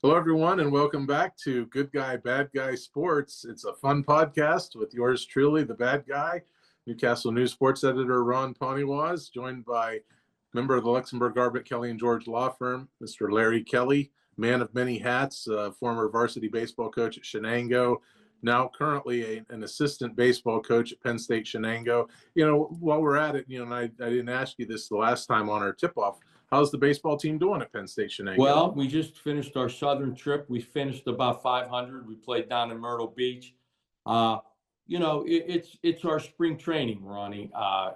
Hello, everyone, and welcome back to Good Guy, Bad Guy Sports. It's a fun podcast with yours truly, the bad guy, Newcastle News sports editor Ron Poniewasz, joined by member of the Luxembourg, Garbett, Kelly & George law firm, Mr. Larry Kelly, man of many hats, former varsity baseball coach at Shenango, now currently an assistant baseball coach at Penn State Shenango. While we're at it, and I didn't ask you this the last time on our tip-off, how's the baseball team doing at Penn State Shenango? Well, we just finished our southern trip. We finished about 500. We played down in Myrtle Beach. It's our spring training, Ronnie.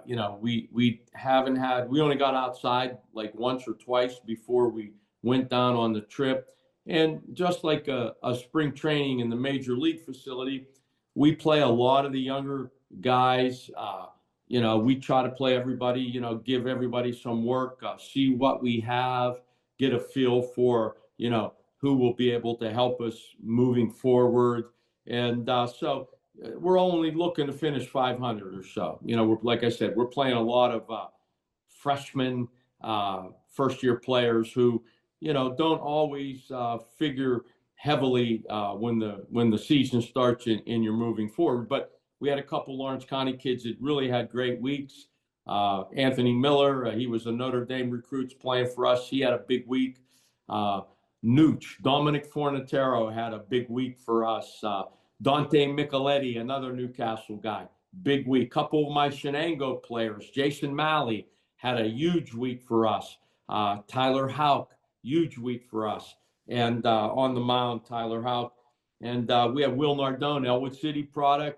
We only got outside like once or twice before we went down on the trip. And just like a spring training in the major league facility, we play a lot of the younger guys. We try to play everybody, give everybody some work, see what we have, get a feel for, who will be able to help us moving forward. And so we're only looking to finish 500 or so. Like I said, we're playing a lot of freshmen, first-year players who, don't always figure heavily when the season starts and you're moving forward. But we had a couple Lawrence County kids that really had great weeks. Anthony Miller, he was a Notre Dame recruit playing for us. He had a big week. Nooch, Dominic Fornatero had a big week for us. Dante Micheletti, another Newcastle guy, big week. Couple of my Shenango players, Jason Malley, had a huge week for us. Tyler Houck, huge week for us. And on the mound, Tyler Houck. And we have Will Nardone, Elwood City product.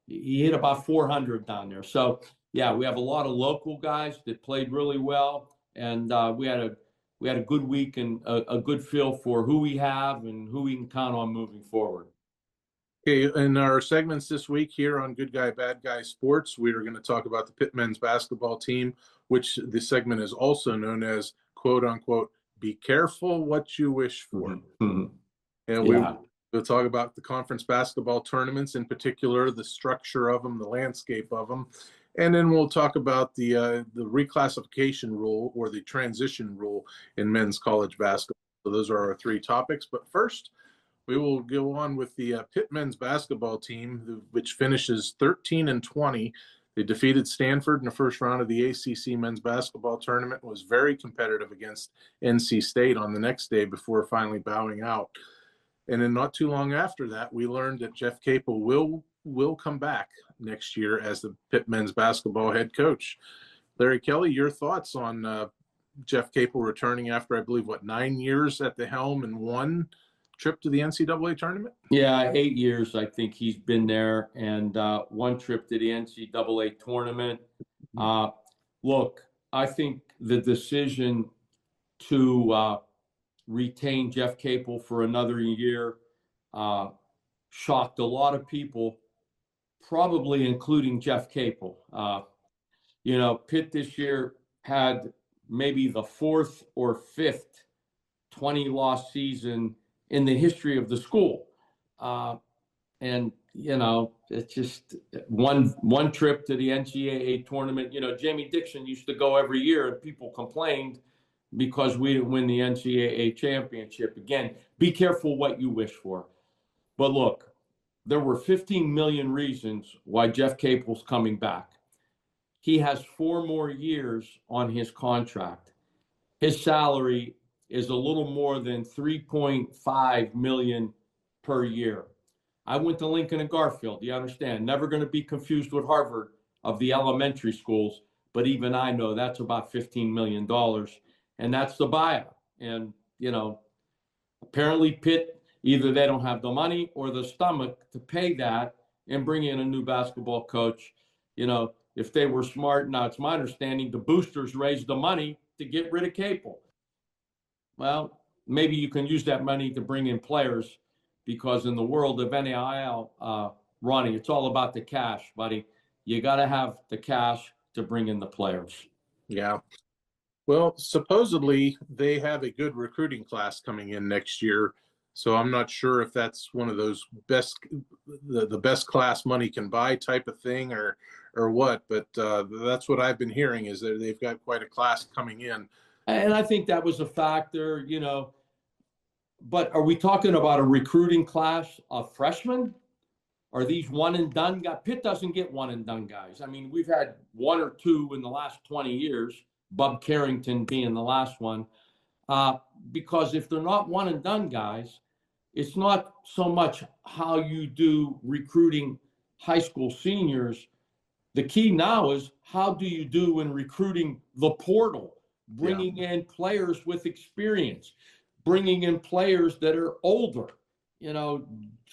He hit about 400 down there. So, yeah, we have a lot of local guys that played really well. And we had a good week and a good feel for who we have and who we can count on moving forward. Okay, in our segments this week here on Good Guy, Bad Guy Sports, we are going to talk about the Pitt men's basketball team, which this segment is also known as, quote unquote, be careful what you wish for. Mm-hmm. And we'll talk about the conference basketball tournaments, in particular, the structure of them, the landscape of them. And then we'll talk about the reclassification rule or the transition rule in men's college basketball. So those are our three topics. But first, we will go on with the Pitt men's basketball team, which finishes 13-20. They defeated Stanford in the first round of the ACC men's basketball tournament, was very competitive against NC State on the next day before finally bowing out. And then not too long after that, we learned that Jeff Capel will come back next year as the Pitt men's basketball head coach. Larry Kelly, your thoughts on Jeff Capel returning after, I believe, 9 years at the helm and one trip to the NCAA tournament? Yeah, 8 years I think he's been there, and one trip to the NCAA tournament. Look, I think the decision to retain Jeff Capel for another year shocked a lot of people, probably including Jeff Capel. Pitt this year had maybe the fourth or fifth 20-loss season in the history of the school. It's just one trip to the NCAA tournament. Jamie Dixon used to go every year and people complained because we didn't win the NCAA championship. Again, be careful what you wish for. But look, there were 15 million reasons why Jeff Capel's coming back. He has 4 more years on his contract. His salary is a little more than $3.5 million per year. I went to Lincoln and Garfield, you understand, never going to be confused with Harvard of the elementary schools, but even I know that's about $15 million, and that's the buyout. And, apparently Pitt, either they don't have the money or the stomach to pay that and bring in a new basketball coach. If they were smart, now it's my understanding the boosters raised the money to get rid of Capel. Well, maybe you can use that money to bring in players, because in the world of NIL, Ronnie, it's all about the cash, buddy. You got to have the cash to bring in the players. Yeah. Well, supposedly they have a good recruiting class coming in next year. So I'm not sure if that's one of those the best class money can buy type of thing or what. But that's what I've been hearing, is that they've got quite a class coming in. And I think that was a factor. But are we talking about a recruiting class of freshmen? Are these one and done guys? Pitt doesn't get one and done guys. I mean, we've had one or two in the last 20 years, Bub Carrington being the last one. Because if they're not one and done guys, it's not so much how you do recruiting high school seniors. The key now is how do you do in recruiting the portal, bringing in players with experience, bringing in players that are older. You know,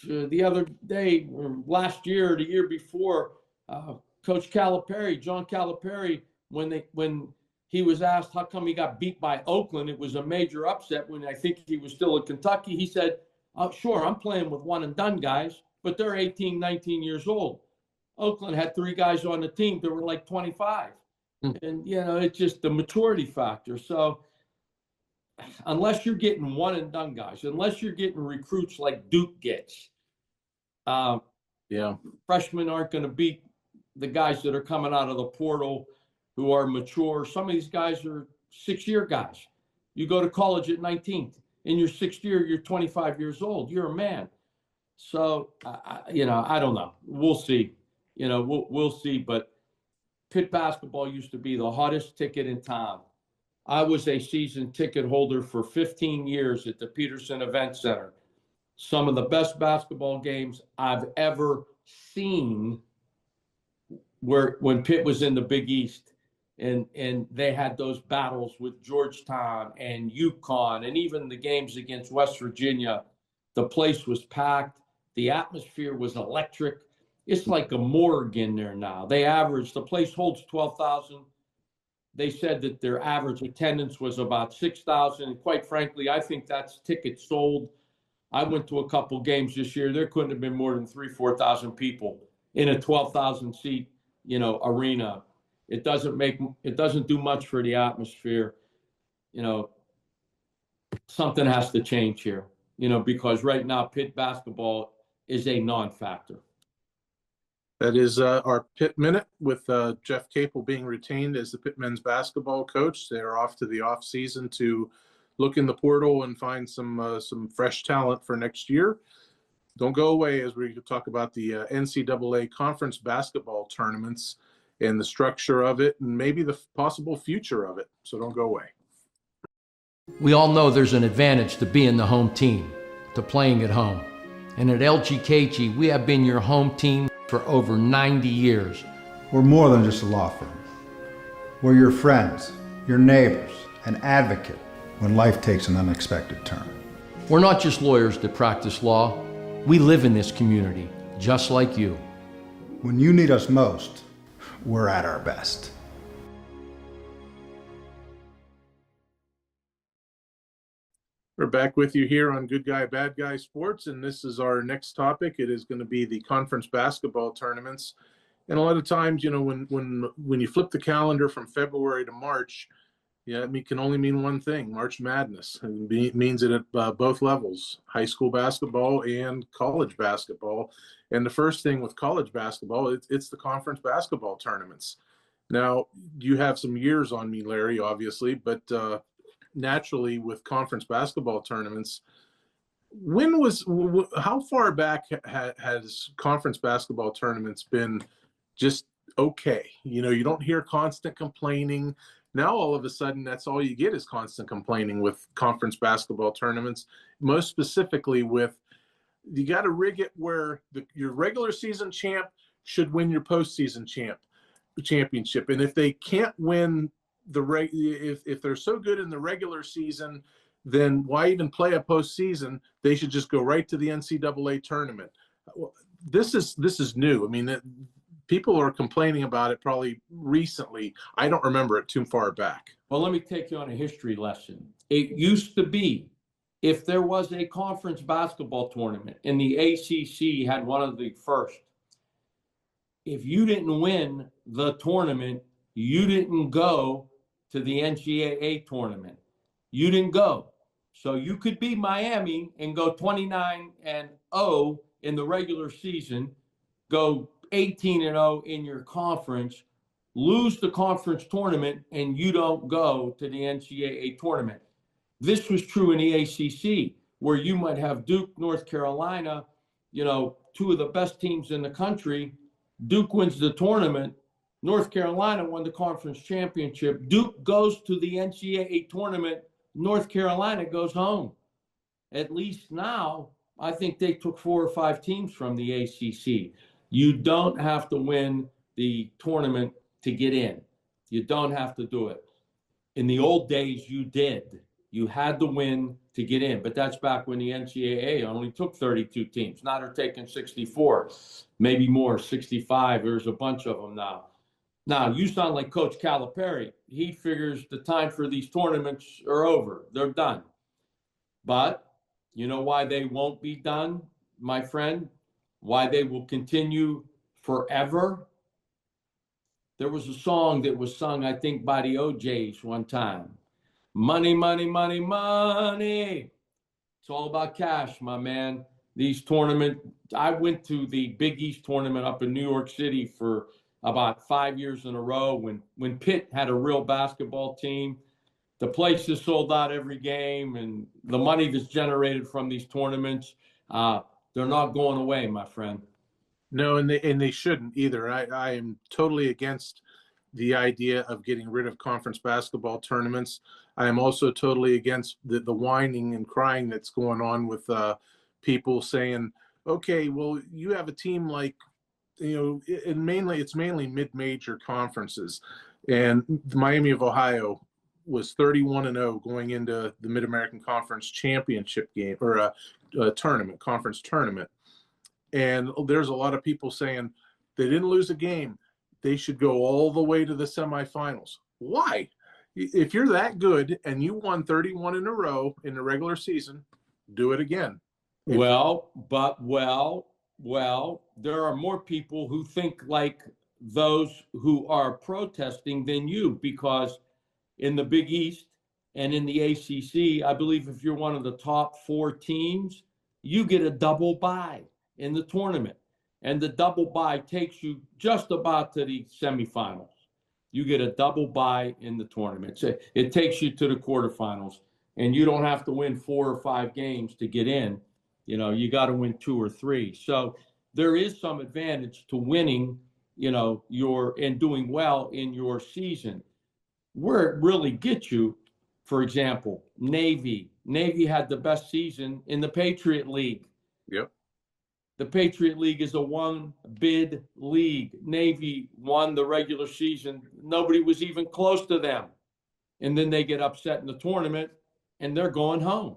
the other day, or last year, or the year before, Coach Calipari, John Calipari, when he was asked how come he got beat by Oakland, it was a major upset when I think he was still in Kentucky. He said, sure, I'm playing with one and done guys, but they're 18, 19 years old. Oakland had 3 guys on the team that were like 25. And, you know, it's just the maturity factor. So unless you're getting one and done guys, unless you're getting recruits like Duke gets, freshmen aren't going to beat the guys that are coming out of the portal who are mature. Some of these guys are 6-year guys. You go to college at 19. In your 6th year, you're 25 years old. You're a man. So, you know, I don't know. We'll see. You know, we'll see. But Pitt basketball used to be the hottest ticket in town. I was a season ticket holder for 15 years at the Peterson Event Center. Some of the best basketball games I've ever seen were when Pitt was in the Big East. And they had those battles with Georgetown and UConn, and even the games against West Virginia. The place was packed. The atmosphere was electric. It's like a morgue in there now. The place holds 12,000. They said that their average attendance was about 6,000. And quite frankly, I think that's tickets sold. I went to a couple games this year. There couldn't have been more than 3,000-4,000 people in a 12,000 seat, you know, arena. It doesn't do much for the atmosphere. You know, something has to change here, you know, because right now Pitt basketball is a non-factor. That is our Pitt Minute with Jeff Capel being retained as the Pitt men's basketball coach. They're off to the off season to look in the portal and find some fresh talent for next year. Don't go away as we talk about the NCAA conference basketball tournaments and the structure of it and maybe the possible future of it. So don't go away. We all know there's an advantage to being the home team, to playing at home. And at LGKG, we have been your home team for over 90 years. We're more than just a law firm. We're your friends, your neighbors, an advocate when life takes an unexpected turn. We're not just lawyers that practice law. We live in this community, just like you. When you need us most, we're at our best. We're back with you here on Good Guy, Bad Guy Sports, and this is our next topic. It is going to be the conference basketball tournaments. And a lot of times, you know, when you flip the calendar from February to March, it can only mean one thing: March Madness. It means it at both levels, high school basketball and college basketball. And the first thing with college basketball, it's the conference basketball tournaments. Now, you have some years on me, Larry, obviously, but naturally with conference basketball tournaments, how far back has conference basketball tournaments been just okay? You know, you don't hear constant complaining. Now, all of a sudden, that's all you get is constant complaining with conference basketball tournaments, most specifically with you got to rig it where your regular season champ should win your postseason championship. And if they can't win if they're so good in the regular season, then why even play a postseason? They should just go right to the NCAA tournament. This is new. I mean, people are complaining about it probably recently. I don't remember it too far back. Well, let me take you on a history lesson. It used to be, if there was a conference basketball tournament and the ACC had one of the first, if you didn't win the tournament, you didn't go to the NCAA tournament. You didn't go. So you could be Miami and go 29-0 in the regular season, go 18-0 in your conference, lose the conference tournament, and you don't go to the NCAA tournament. This was true in the ACC. where you might have Duke, North Carolina, you know, two of the best teams in the country. Duke wins the tournament. North Carolina won the conference championship. Duke goes to the NCAA tournament. North Carolina goes home. At least now, I think they took 4 or 5 teams from the ACC. You don't have to win the tournament to get in. You don't have to do it. In the old days, you did. You had to win to get in, but that's back when the NCAA only took 32 teams. Now they're taking 64, maybe more, 65. There's a bunch of them now. Now, you sound like Coach Calipari. He figures the time for these tournaments are over. They're done. But you know why they won't be done, my friend? Why they will continue forever? There was a song that was sung, I think, by the OJs one time. Money, money, money, money. It's all about cash, my man. These tournaments, I went to the Big East tournament up in New York City for about 5 years in a row when Pitt had a real basketball team. The place is sold out every game, and the money that's generated from these tournaments, they're not going away, my friend. No, and they shouldn't either. I am totally against the idea of getting rid of conference basketball tournaments. I am also totally against the whining and crying that's going on with people saying, okay, well, you have a team like, you know, it's mainly mid-major conferences. And Miami of Ohio was 31-0 going into the Mid-American Conference Championship game, or a tournament, conference tournament. And there's a lot of people saying they didn't lose a game. They should go all the way to the semifinals. Why? If you're that good and you won 31 in a row in the regular season, do it again. Well, there are more people who think like those who are protesting than you, because in the Big East and in the ACC, I believe if you're one of the top 4 teams, you get a double bye in the tournament. And the double bye takes you just about to the semifinals. You get a double bye in the tournament. So it takes you to the quarterfinals, and you don't have to win 4 or 5 games to get in. You know, you got to win 2 or 3. So there is some advantage to winning, you know, and doing well in your season. Where it really gets you, for example, Navy. Navy had the best season in the Patriot League. Yep. The Patriot League is a 1-bid league. Navy won the regular season. Nobody was even close to them. And then they get upset in the tournament, and they're going home.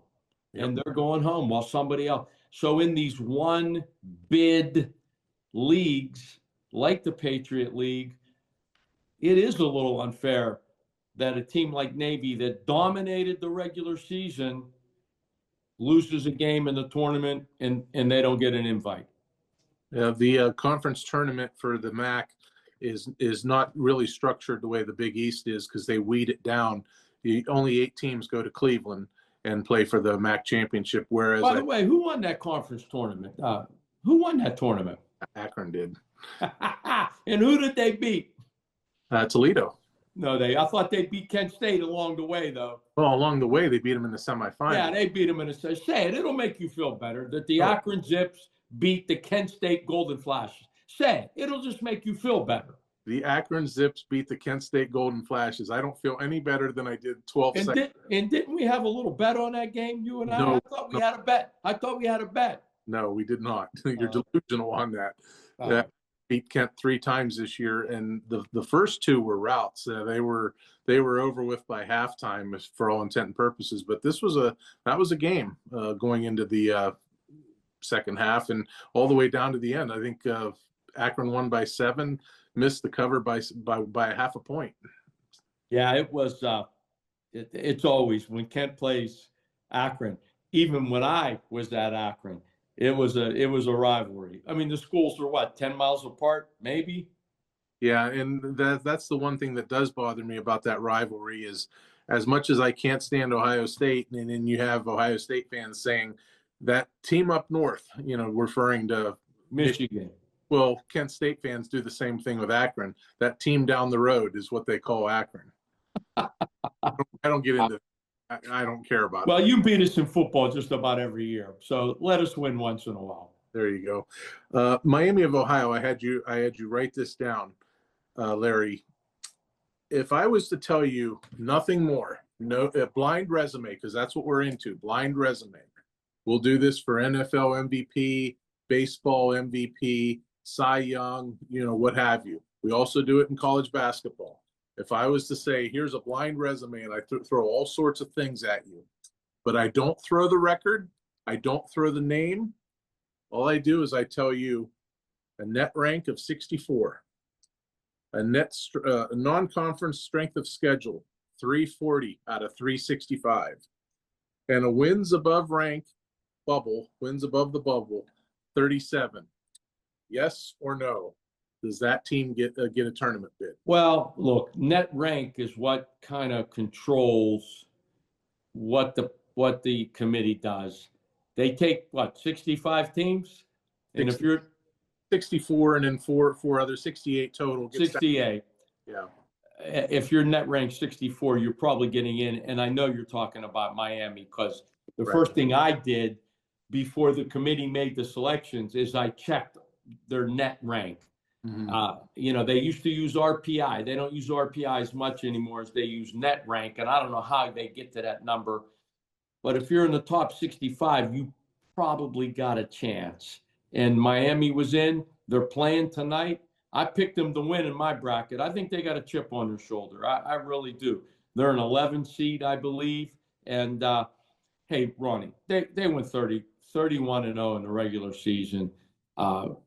Yep. And they're going home while somebody else. So in these 1-bid leagues, like the Patriot League, it is a little unfair that a team like Navy that dominated the regular season loses a game in the tournament and they don't get an invite. The conference tournament for the MAC is not really structured the way the Big East is, because they weed it down. Only 8 teams go to Cleveland and play for the MAC championship. Whereas, by the way, who won that conference tournament? Who won that tournament? Akron did. And who did they beat? Toledo. No, I thought they beat Kent State along the way, though. Well, along the way, they beat them in the semifinals. Yeah, they beat them in the semifinals. Say it. It'll make you feel better that the Akron Zips beat the Kent State Golden Flashes. Say it. It'll just make you feel better. The Akron Zips beat the Kent State Golden Flashes. I don't feel any better than I did 12 seconds. And didn't we have a little bet on that game, you and I? No, I thought we had a bet. No, we did not. You're delusional on that. That beat Kent 3 times this year, and the first 2 were routes. They were over with by halftime for all intent and purposes. But that was a game going into the second half and all the way down to the end. I think Akron won by 7, missed the cover by a half a point. Yeah, it was. It's always when Kent plays Akron. Even when I was at Akron, it was a rivalry. I mean, the schools are 10 miles apart, maybe. Yeah, and that's the one thing that does bother me about that rivalry is, as much as I can't stand Ohio State, and then you have Ohio State fans saying that team up north, referring to Michigan. Well, Kent State fans do the same thing with Akron. That team down the road is what they call Akron. I don't get into I don't care about Well, it. you beat us in football just about every year, so let us win once in a while. There you go. Miami of Ohio. I had you write this down, Larry. If I was to tell you nothing more, no a blind resume, because that's what we're into, blind resume. We'll do this for NFL MVP, baseball MVP, Cy Young, what have you. We also do it in college basketball. If I was to say, here's a blind resume, and I throw all sorts of things at you, but I don't throw the record, I don't throw the name. All I do is I tell you a net rank of 64, a non-conference strength of schedule 340 out of 365, and a wins above the bubble 37. Yes or no? Does that team get a tournament bid? Well, look, net rank is what kind of controls what the committee does. They take 65 teams, and if you're 64 and then four other 68 total. 68. Yeah. If you're net ranked 64, you're probably getting in. And I know you're talking about Miami, because the first thing I did before the committee made the selections is I checked their net rank. Mm-hmm. They used to use RPI. They don't use RPI as much anymore as they use net rank. And I don't know how they get to that number. But if you're in the top 65, you probably got a chance. And Miami was in. They're playing tonight. I picked them to win in my bracket. I think they got a chip on their shoulder. I really do. They're an 11 seed, I believe. And, hey, Ronnie, they went 31-0 in the regular season.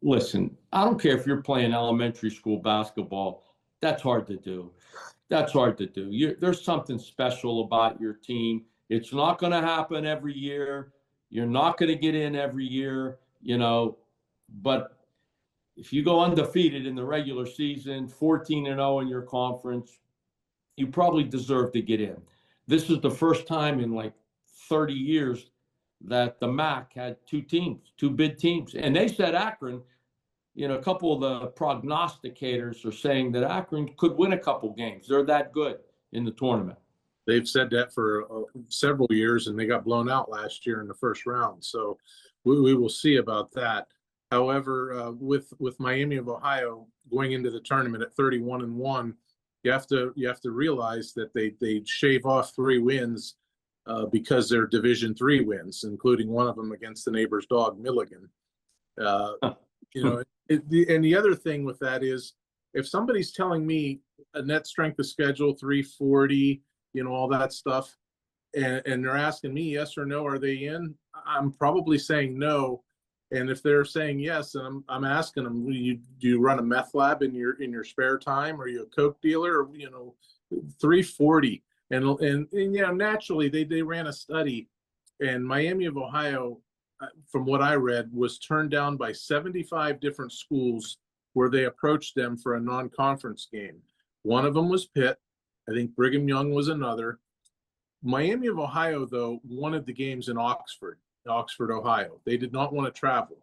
Listen, I don't care if you're playing elementary school basketball. That's hard to do. There's something special about your team. It's not going to happen every year. You're not going to get in every year, but if you go undefeated in the regular season, 14-0 in your conference, you probably deserve to get in. This is the first time in like 30 years that the MAC had two bid teams. And they said Akron, a couple of the prognosticators are saying that Akron could win a couple games. They're that good in the tournament. They've said that for several years, and they got blown out last year in the first round. So we will see about that. However, with Miami of Ohio going into the tournament at 31-1, you have to realize that they shave off 3 wins because they're Division III wins, including one of them against the neighbor's dog, Milligan. And the other thing with that is, if somebody's telling me a net strength of schedule 340, all that stuff, and they're asking me yes or no, are they in? I'm probably saying no. And if they're saying yes, and I'm asking them, do you run a meth lab in your spare time? Are you a coke dealer? Or 340, and naturally they ran a study, and Miami of Ohio, from what I read, was turned down by 75 different schools where they approached them for a non-conference game. One of them was Pitt. I think Brigham Young was another. Miami of Ohio, though, wanted the games in Oxford, Ohio. They did not want to travel.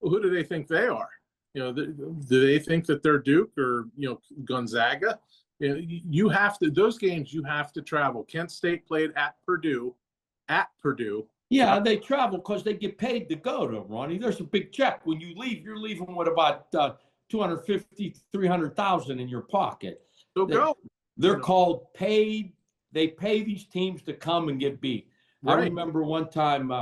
Well, who do they think they are? Do they think that they're Duke or Gonzaga? You have to, those games you have to travel. Kent State played at Purdue. Yeah, they travel because they get paid to go to, Ronnie. There's a big check. When you leave, you're leaving with about 250, 300,000 in your pocket. So go. They're called paid. They pay these teams to come and get beat. Right. I remember one time,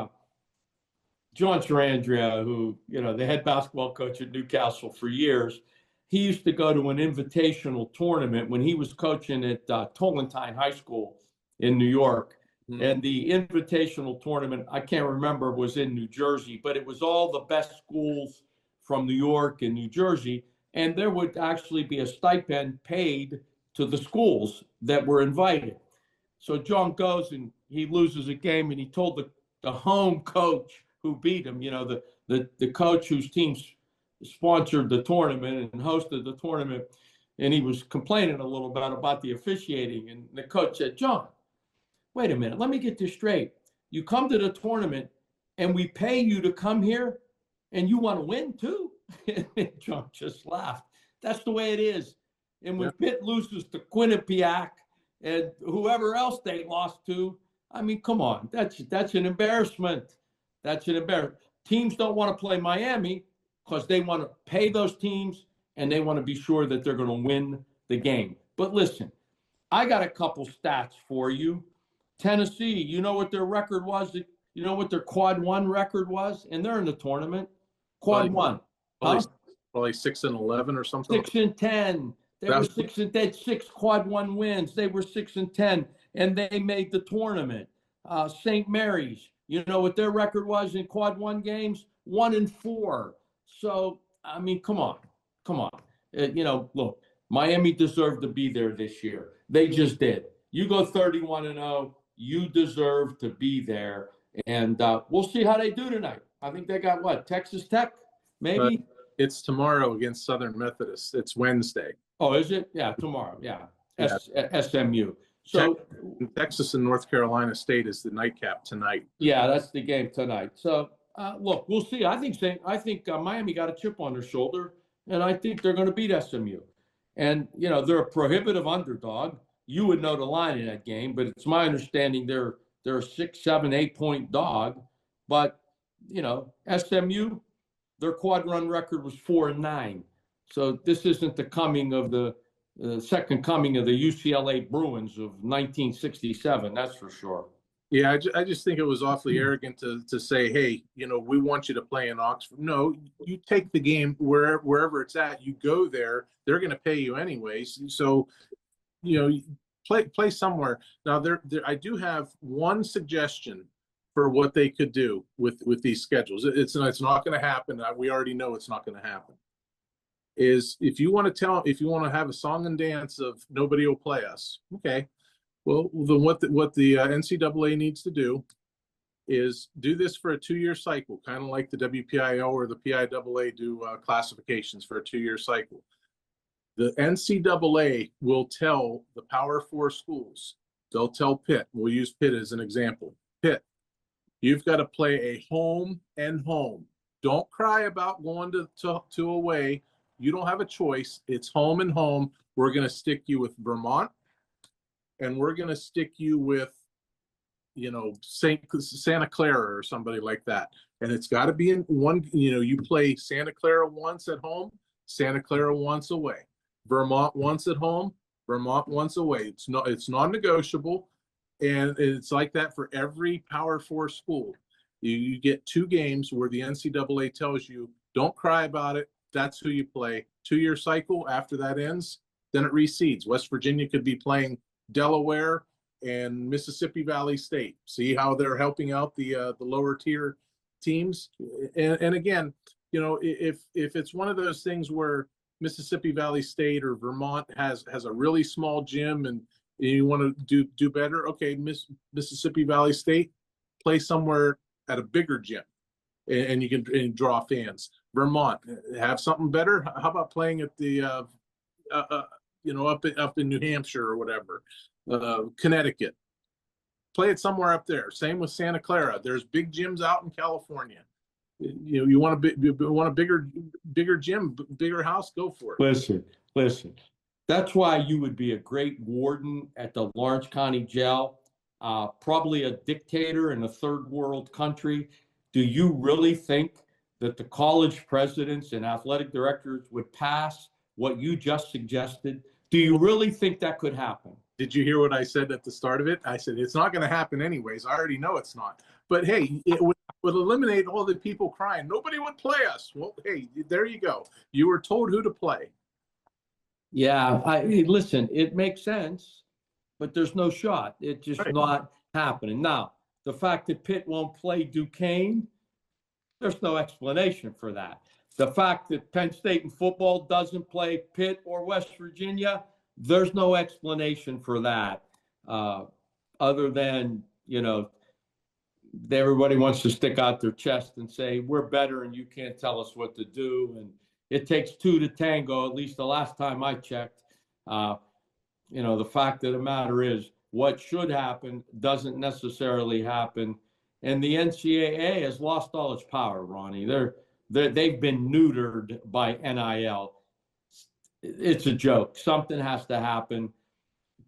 John Sarandria, who, the head basketball coach at Newcastle for years, he used to go to an invitational tournament when he was coaching at Tolentine High School in New York. Mm-hmm. And the invitational tournament, I can't remember, was in New Jersey, but it was all the best schools from New York and New Jersey. And there would actually be a stipend paid to the schools that were invited. So John goes and he loses a game, and he told the home coach who beat him, the coach whose team sponsored the tournament and hosted the tournament, and he was complaining a little bit about the officiating. And the coach said, John, wait a minute, let me get this straight. You come to the tournament and we pay you to come here and you want to win too? And John just laughed. That's the way it is. And when Pitt loses to Quinnipiac and whoever else they lost to, I mean, come on, that's an embarrassment. That's an embarrassment. Teams don't want to play Miami because they want to pay those teams and they want to be sure that they're going to win the game. But listen, I got a couple stats for you. Tennessee, you know what their record was? You know what their quad one record was? And they're in the tournament. Quad one. Probably 6-11 or something. 6-10. They were 6-10. They had 6 quad one wins. They were 6-10, and they made the tournament. St. Mary's, you know what their record was in quad one games? 1-4. So, I mean, come on. Look, Miami deserved to be there this year. They just did. You go 31-0, you deserve to be there. And we'll see how they do tonight. I think they got what? Texas Tech, maybe? It's tomorrow against Southern Methodist. It's Wednesday. Oh, is it? Yeah, tomorrow. Yeah. SMU. So Texas and North Carolina State is the nightcap tonight. Yeah, that's the game tonight. So look, we'll see. I think Miami got a chip on their shoulder, and I think they're going to beat SMU. And they're a prohibitive underdog. You would know the line in that game, but it's my understanding they're a 6, 7, 8 point dog. But SMU, their quad run record was 4-9. So this isn't the coming of the second coming of the UCLA Bruins of 1967. That's for sure. Yeah, I just think it was awfully arrogant to say, hey, we want you to play in Oxford. No, you take the game wherever it's at. You go there. They're going to pay you anyways. So, play somewhere. Now, I do have one suggestion for what they could do with these schedules. It's not going to happen. We already know it's not going to happen. Is if you want to have a song and dance of nobody will play us. Okay. Well, then what the NCAA needs to do is do this for a 2-year cycle, kind of like the WPIO or the PIAA do classifications for a 2-year cycle. The NCAA will tell the Power 4 schools, they'll tell Pitt, we'll use Pitt as an example. Pitt, you've got to play a home and home. Don't cry about going to away. You don't have a choice. It's home and home. We're going to stick you with Vermont. And we're going to stick you with, Santa Clara or somebody like that. And it's got to be in one, you play Santa Clara once at home, Santa Clara once away. Vermont once at home, Vermont once away. It's non-negotiable. And it's like that for every Power 4 school. You get 2 games where the NCAA tells you, don't cry about it. That's who you play. 2-year cycle. After that ends, then it recedes. West Virginia could be playing Delaware and Mississippi Valley State. See how they're helping out the lower tier teams. And again, if it's one of those things where Mississippi Valley State or Vermont has a really small gym and you want to do better, okay, Mississippi Valley State, play somewhere at a bigger gym and you can draw fans. Vermont, have something better. How about playing at the up in New Hampshire or whatever, Connecticut. Play it somewhere up there. Same with Santa Clara. There's big gyms out in California. You want a bigger gym, bigger house, go for it. Listen. That's why you would be a great warden at the Lawrence County Jail, probably a dictator in a third world country. Do you really think that the college presidents and athletic directors would pass what you just suggested? Do you really think that could happen? Did you hear what I said at the start of it? I said, it's not going to happen anyways. I already know it's not. But hey, it would eliminate all the people crying. Nobody would play us. Well, hey, there you go. You were told who to play. Yeah, listen, it makes sense, but there's no shot. It's just not happening. Now, the fact that Pitt won't play Duquesne, there's no explanation for that. The fact that Penn State in football doesn't play Pitt or West Virginia, there's no explanation for that, other than, everybody wants to stick out their chest and say, we're better and you can't tell us what to do. And it takes 2 to tango, at least the last time I checked. The fact of the matter is what should happen doesn't necessarily happen. And the NCAA has lost all its power, Ronnie. They've been neutered by NIL. It's a joke. Something has to happen.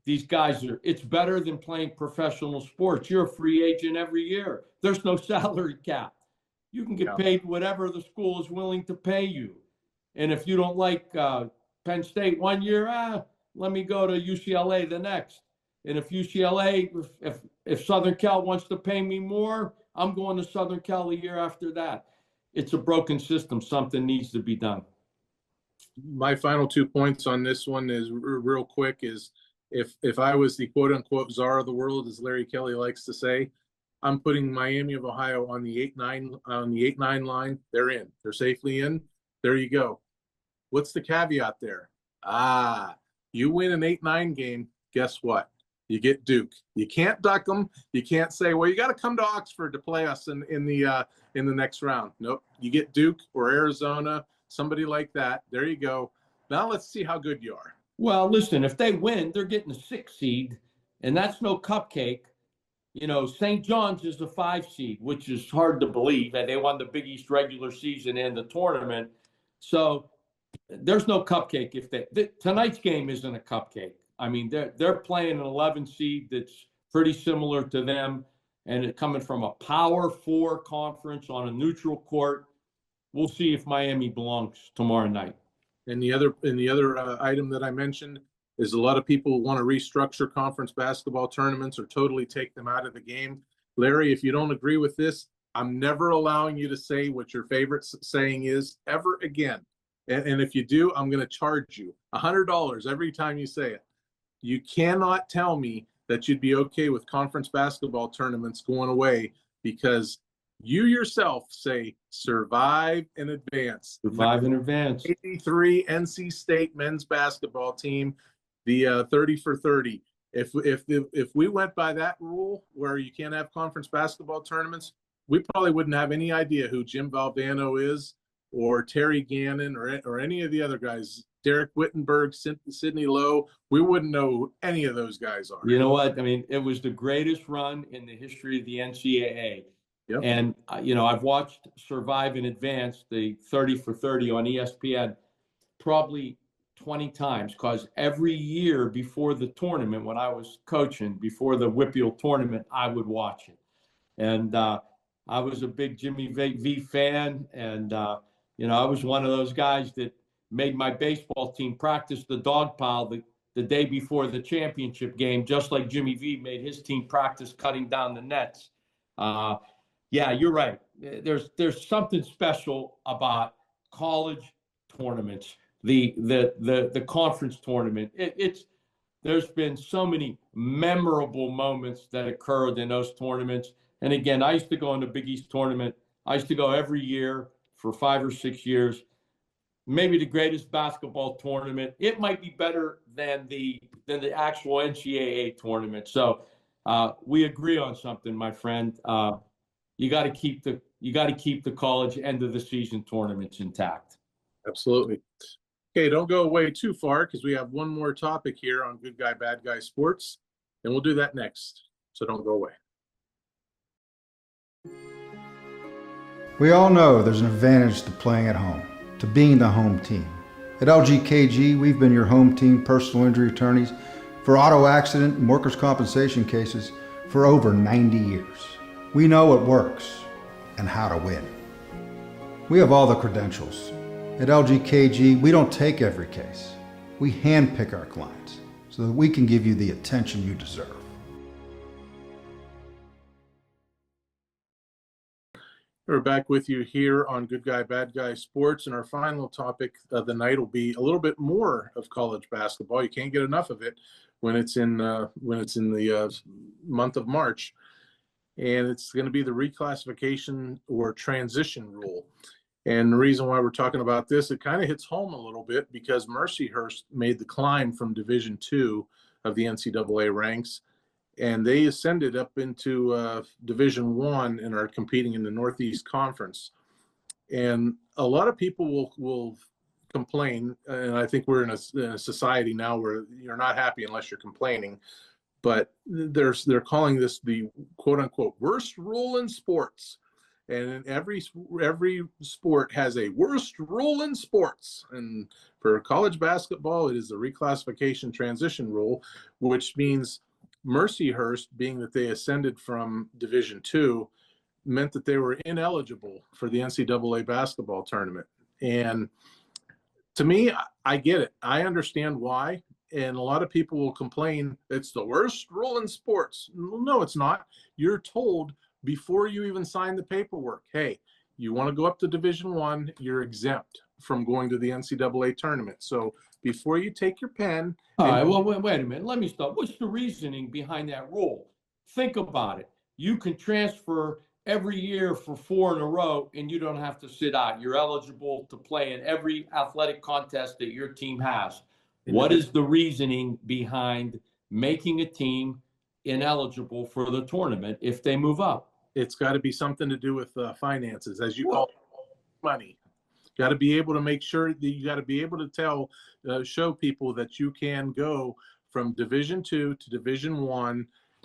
these guys it's better than playing professional sports. You're a free agent every year. There's no salary cap. You can get paid whatever the school is willing to pay you. And if you don't like Penn State one year, let me go to UCLA the next. And if UCLA, if Southern Cal wants to pay me more, I'm going to Southern Cal the year after that. It's a broken system. Something needs to be done. My final 2 points on this one is real quick is if I was the quote unquote czar of the world, as Larry Kelly likes to say, I'm putting Miami of Ohio on the 8-9 line. They're in. They're safely in. There you go. What's the caveat there? You win an 8-9 game, guess what? You get Duke. You can't duck them. You can't say, well, you got to come to Oxford to play us in the next round. Nope. You get Duke or Arizona, somebody like that. There you go. Now let's see how good you are. Well, listen, if they win, they're getting a 6 seed, and that's no cupcake. You know, St. John's is the 5 seed, which is hard to believe. And they won the Big East regular season and the tournament. So there's no cupcake. Tonight's game isn't a cupcake. I mean, they're playing an 11 seed that's pretty similar to them, and it coming from a Power 4 conference on a neutral court. We'll see if Miami belongs tomorrow night. And the other item that I mentioned is a lot of people want to restructure conference basketball tournaments or totally take them out of the game. Larry, if you don't agree with this, I'm never allowing you to say what your favorite saying is ever again. And if you do, I'm going to charge you $100 every time you say it. You cannot tell me that you'd be okay with conference basketball tournaments going away because you yourself say survive in advance. Survive in advance. 83 NC State men's basketball team, the 30 for 30. If we went by that rule where you can't have conference basketball tournaments, we probably wouldn't have any idea who Jim Valvano is or Terry Gannon or any of the other guys. Derek Wittenberg, Sidney Lowe, we wouldn't know who any of those guys are. You know what? I mean, it was the greatest run in the history of the NCAA. Yep. And, I've watched Survive in Advance, the 30 for 30 on ESPN, probably 20 times, because every year before the tournament, when I was coaching, before the Whippeal tournament, I would watch it. And I was a big Jimmy V fan. And, I was one of those guys that made my baseball team practice the dog pile the day before the championship game, just like Jimmy V made his team practice cutting down the nets. Yeah, you're right. There's something special about college tournaments, the conference tournament. There's been so many memorable moments that occurred in those tournaments. And again, I used to go in the Big East tournament. I used to go every year for 5 or 6 years. Maybe the greatest basketball tournament. It might be better than the actual NCAA tournament. So we agree on something, my friend. You got to keep the college end of the season tournaments intact. Absolutely. Okay, don't go away too far because we have one more topic here on Good Guy, Bad Guy Sports, and we'll do that next. So don't go away. We all know there's an advantage to playing at home, to being the home team. At LGKG, we've been your home team personal injury attorneys for auto accident and workers' compensation cases for over 90 years. We know what works and how to win. We have all the credentials. At LGKG, we don't take every case. We handpick our clients so that we can give you the attention you deserve. We're back with you here on Good Guy, Bad Guy Sports, and our final topic of the night will be a little bit more of college basketball. You can't get enough of it when it's in the month of March, and it's going to be the reclassification or transition rule. And the reason why we're talking about this, it kind of hits home a little bit because Mercyhurst made the climb from Division II of the NCAA ranks, and they ascended up into Division I and are competing in the Northeast Conference. And a lot of people will complain, and I think we're in a society now where you're not happy unless you're complaining, but they're calling this the quote-unquote worst rule in sports. And every sport has a worst rule in sports. And for college basketball, it is the reclassification transition rule, which means Mercyhurst, being that they ascended from Division II, meant that they were ineligible for the NCAA basketball tournament. And to me, I get it. I understand why. And a lot of people will complain it's the worst rule in sports. No, it's not. You're told before you even sign the paperwork, hey, you want to go up to Division I, you're exempt from going to the NCAA tournament. So before you take your pen. All right, well, wait a minute. Let me stop. What's the reasoning behind that rule? Think about it. You can transfer every year for 4 in a row, and you don't have to sit out. You're eligible to play in every athletic contest that your team has. What is the reasoning behind making a team ineligible for the tournament if they move up? It's got to be something to do with finances, as you call it, money. Got to be able to make sure that you got to be able to show people that you can go from Division II to Division I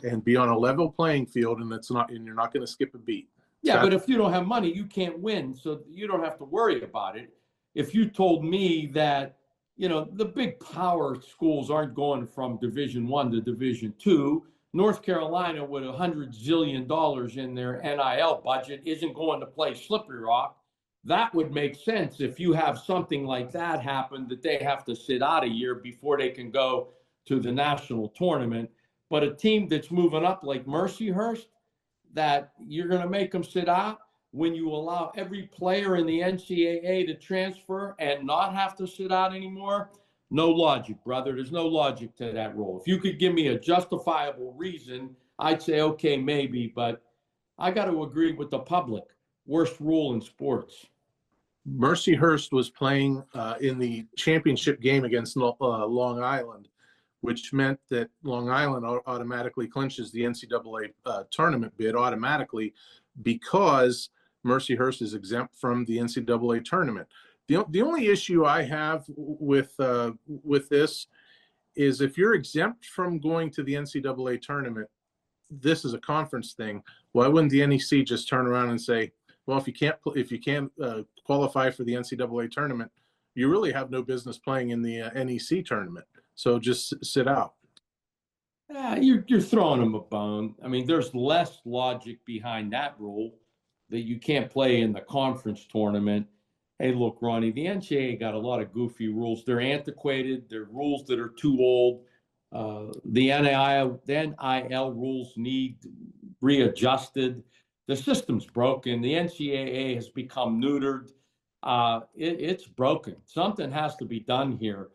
and be on a level playing field, and you're not going to skip a beat. Yeah, but if you don't have money, you can't win, so you don't have to worry about it. If you told me that, the big power schools aren't going from Division I to Division II, North Carolina with $100 zillion in their NIL budget isn't going to play Slippery Rock. That would make sense if you have something like that happen, that they have to sit out a year before they can go to the national tournament. But a team that's moving up like Mercyhurst, that you're going to make them sit out when you allow every player in the NCAA to transfer and not have to sit out anymore? No logic, brother. There's no logic to that rule. If you could give me a justifiable reason, I'd say, okay, maybe, but I got to agree with the public. Worst rule in sports. Mercyhurst was playing in the championship game against Long Island, which meant that Long Island automatically clinches the NCAA tournament bid automatically because Mercyhurst is exempt from the NCAA tournament. The only issue I have with this is if you're exempt from going to the NCAA tournament, this is a conference thing. Why wouldn't the NEC just turn around and say, well, if you can't qualify for the NCAA tournament, you really have no business playing in the NEC tournament. So just sit out. You're throwing them a bone. I mean, there's less logic behind that rule that you can't play in the conference tournament. Hey, look, Ronnie, the NCAA got a lot of goofy rules. They're antiquated. They're rules that are too old. The NIL rules need readjusted. The system's broken. The NCAA has become neutered. It's broken. Something has to be done here.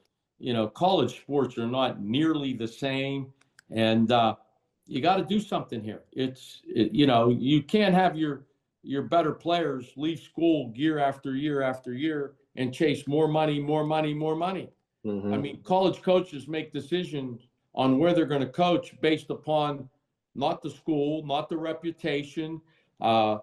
College sports are not nearly the same, and you got to do something here. You can't have your better players leave school year after year after year and chase more money, more money, more money. Mm-hmm. I mean, college coaches make decisions on where they're going to coach based upon not the school, not the reputation, not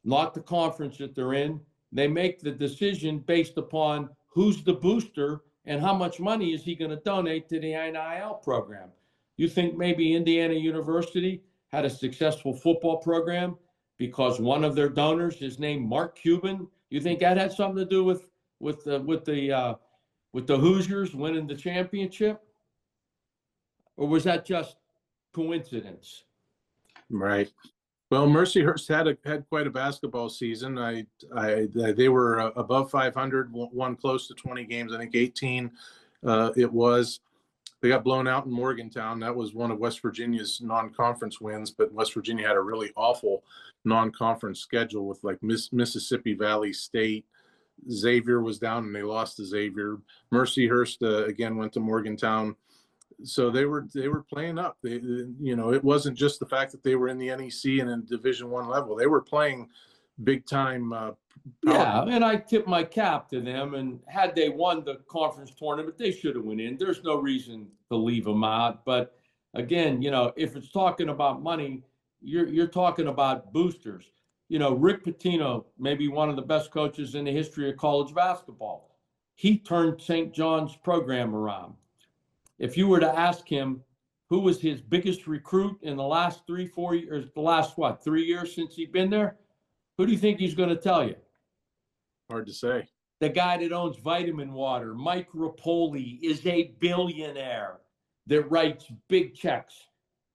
the conference that they're in. They make the decision based upon who's the booster and how much money is he going to donate to the NIL program. You think maybe Indiana University had a successful football program because one of their donors is named Mark Cuban? You think that had something to do with the Hoosiers winning the championship? Or was that just coincidence? Right. Well, Mercyhurst had quite a basketball season. They were above 500, won close to 20 games. I think 18 it was. They got blown out in Morgantown. That was one of West Virginia's non-conference wins, but West Virginia had a really awful non-conference schedule with like Mississippi Valley State. Xavier was down and they lost to Xavier. Mercyhurst again went to Morgantown. So they were playing up. It wasn't just the fact that they were in the NEC and in Division I level. They were playing big time. Yeah, and I tip my cap to them. And had they won the conference tournament, they should have went in. There's no reason to leave them out. But again, if it's talking about money, you're talking about boosters. Rick Pitino, maybe one of the best coaches in the history of college basketball. He turned St. John's program around. If you were to ask him who was his biggest recruit in the last 3-4 years, the last 3 years since he'd been there, Who do you think he's going to tell you? Hard to say. The guy that owns Vitamin Water, Mike Rapoli, is a billionaire that writes big checks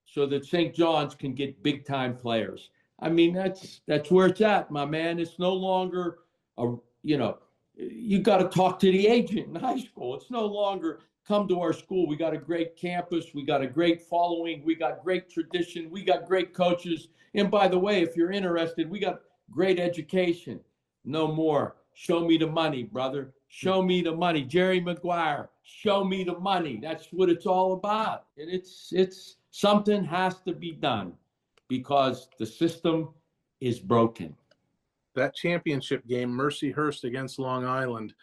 so that St. John's can get big time players. I mean, that's where it's at, my man. It's no longer you got to talk to the agent in high school. It's no longer come to our school. We got a great campus. We got a great following. We got great tradition. We got great coaches. And by the way, if you're interested, we got great education. No more. Show me the money, brother. Show me the money. Jerry Maguire, show me the money. That's what it's all about. And it's something has to be done because the system is broken. That championship game, Mercyhurst against Long Island,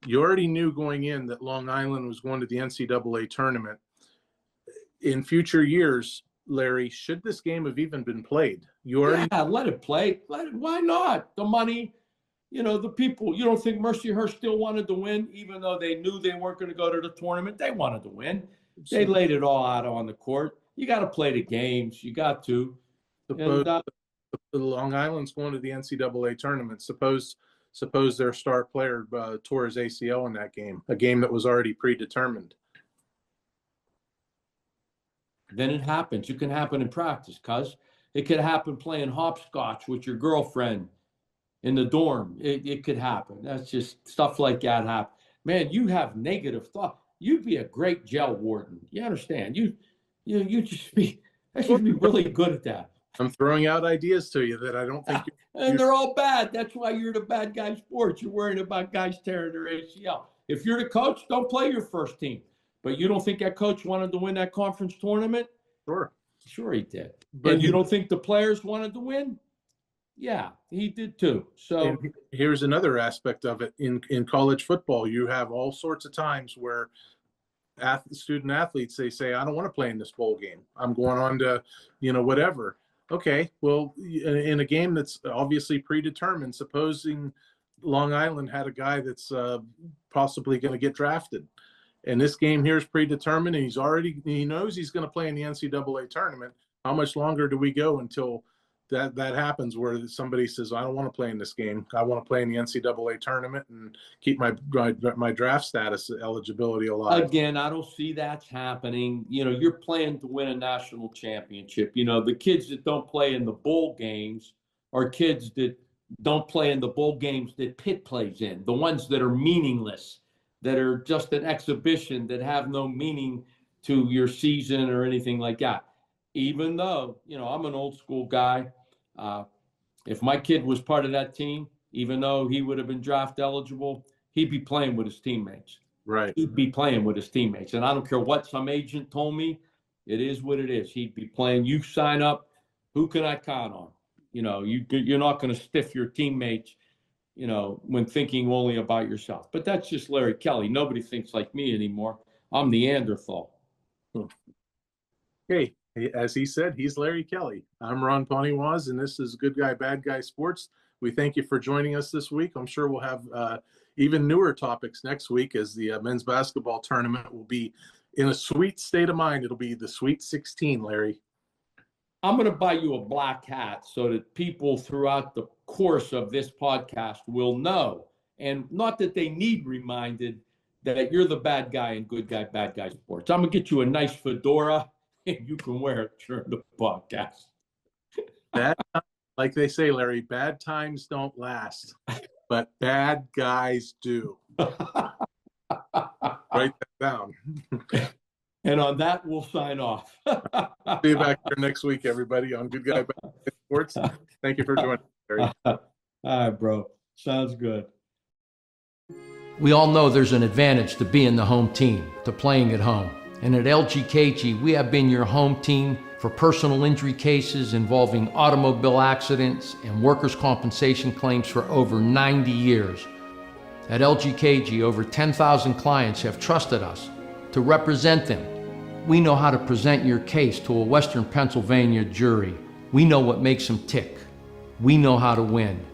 you already knew going in that Long Island was going to the NCAA tournament. In future years, Larry, should this game have even been played? Let it play. Why not? The money, the people, you don't think Mercyhurst still wanted to win, even though they knew they weren't going to go to the tournament? They wanted to win. They laid it all out on the court. You got to play the games. You got to. The Long Island's going to the NCAA tournament. Suppose their star player tore his ACL in that game, a game that was already predetermined. Then it happens. It can happen in practice, cuz it could happen playing hopscotch with your girlfriend in the dorm. It could happen. That's just stuff like that happen. Man, you have negative thought. You'd be a great jail warden. You understand? You just be really good at that. I'm throwing out ideas to you that I don't think and they're all bad. That's why you're the bad guy sports. You're worried about guys tearing their ACL. If you're the coach, don't play your first team. But you don't think that coach wanted to win that conference tournament? Sure he did. And you don't think the players wanted to win? Yeah, he did too. So here's another aspect of it. In college football, you have all sorts of times where student athletes, they say, I don't want to play in this bowl game. I'm going on to, whatever. Okay, well, in a game that's obviously predetermined, supposing Long Island had a guy that's possibly going to get drafted, and this game here is predetermined, and he knows he's going to play in the NCAA tournament. How much longer do we go until that happens, where somebody says, I don't want to play in this game. I want to play in the NCAA tournament and keep my draft status eligibility alive. Again, I don't see that's happening. You're playing to win a national championship. The kids that don't play in the bowl games are kids that don't play in the bowl games that Pitt plays in, the ones that are meaningless, that are just an exhibition, that have no meaning to your season or anything like that. Even though, I'm an old school guy. If my kid was part of that team, even though he would have been draft eligible, he'd be playing with his teammates. Right. He'd be playing with his teammates. And I don't care what some agent told me. It is what it is. He'd be playing. You sign up. Who can I count on? You're not going to stiff your teammates, when thinking only about yourself. But that's just Larry Kelly. Nobody thinks like me anymore. I'm Neanderthal. Hey. As he said, he's Larry Kelly. I'm Ron Poniewasz, and this is Good Guy, Bad Guy Sports. We thank you for joining us this week. I'm sure we'll have even newer topics next week, as the men's basketball tournament will be in a sweet state of mind. It'll be the Sweet 16, Larry. I'm going to buy you a black hat so that people throughout the course of this podcast will know, and not that they need reminded, that you're the bad guy in Good Guy, Bad Guy Sports. I'm going to get you a nice fedora. You can wear it during the podcast. Like they say, Larry, bad times don't last, but bad guys do. Write that down. And on that, we'll sign off. See you back here next week, everybody, on Good Guy, Bad Guy Sports. Thank you for joining, Larry. All right, bro. Sounds good. We all know there's an advantage to being the home team, to playing at home. And at LGKG, we have been your home team for personal injury cases involving automobile accidents and workers' compensation claims for over 90 years. At LGKG, over 10,000 clients have trusted us to represent them. We know how to present your case to a Western Pennsylvania jury. We know what makes them tick. We know how to win.